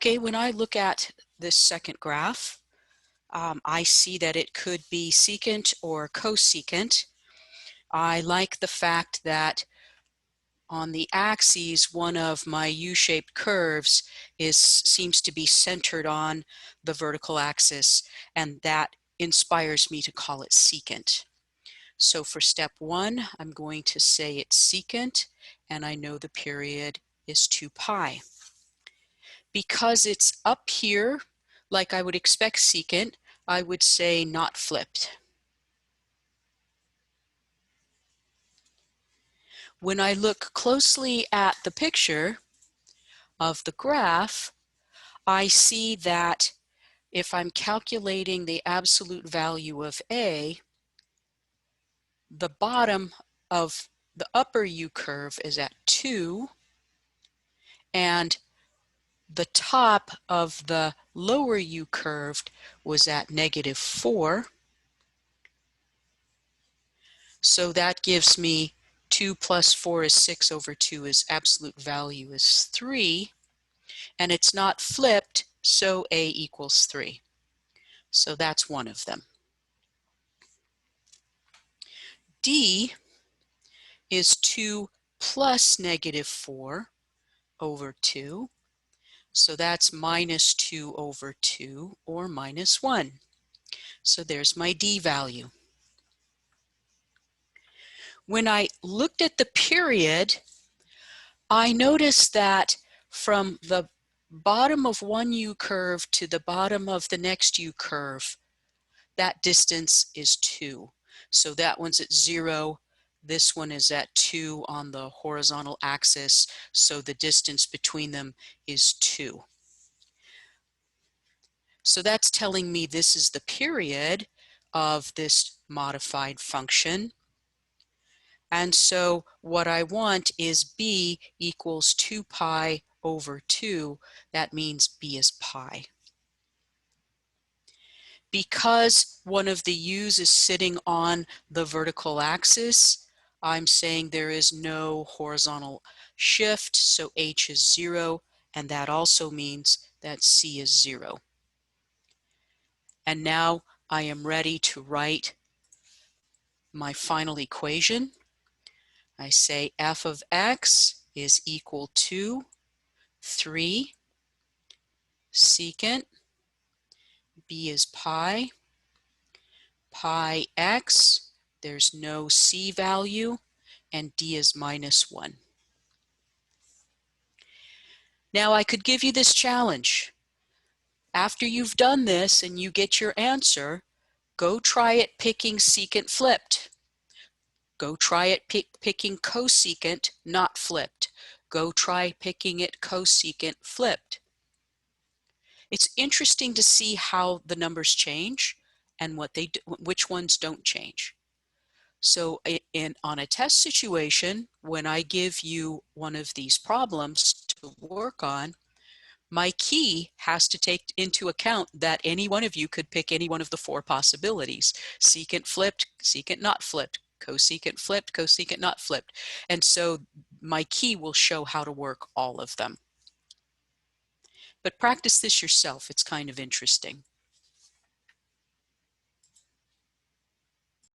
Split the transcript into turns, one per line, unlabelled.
Okay, when I look at this second graph, I see that it could be secant or cosecant. I like the fact that on the axes, one of my U-shaped curves seems to be centered on the vertical axis, and that inspires me to call it secant. So for step 1, I'm going to say it's secant, and I know the period is 2 pi. Because it's up here, like I would expect secant, I would say not flipped. When I look closely at the picture of the graph, I see that if I'm calculating the absolute value of A, the bottom of the upper U curve is at 2, and the top of the lower U curve was at -4. So that gives me 2 plus 4 is 6 over 2 is absolute value is 3. And it's not flipped, so A equals 3. So that's one of them. D is 2 plus -4 over 2. So that's -2 over 2, or -1. So there's my D value. When I looked at the period, I noticed that from the bottom of one U curve to the bottom of the next U curve, that distance is 2. So that one's at 0. This one is at 2 on the horizontal axis. So the distance between them is 2. So that's telling me this is the period of this modified function. And so what I want is B equals 2 pi over 2. That means B is pi. Because one of the U's is sitting on the vertical axis, I'm saying there is no horizontal shift, so H is 0, and that also means that C is 0. And now I am ready to write my final equation. I say f of x is equal to 3 secant, b is pi x, there's no c value, and d is -1. Now I could give you this challenge. After you've done this and you get your answer, go try it picking secant flipped. Go try it picking cosecant not flipped. Go try picking it cosecant flipped. It's interesting to see how the numbers change and which ones don't change. So on a test situation, when I give you one of these problems to work on, my key has to take into account that any one of you could pick any one of the 4 possibilities: secant flipped, secant not flipped, cosecant flipped, cosecant not flipped. And so my key will show how to work all of them. But practice this yourself. It's kind of interesting.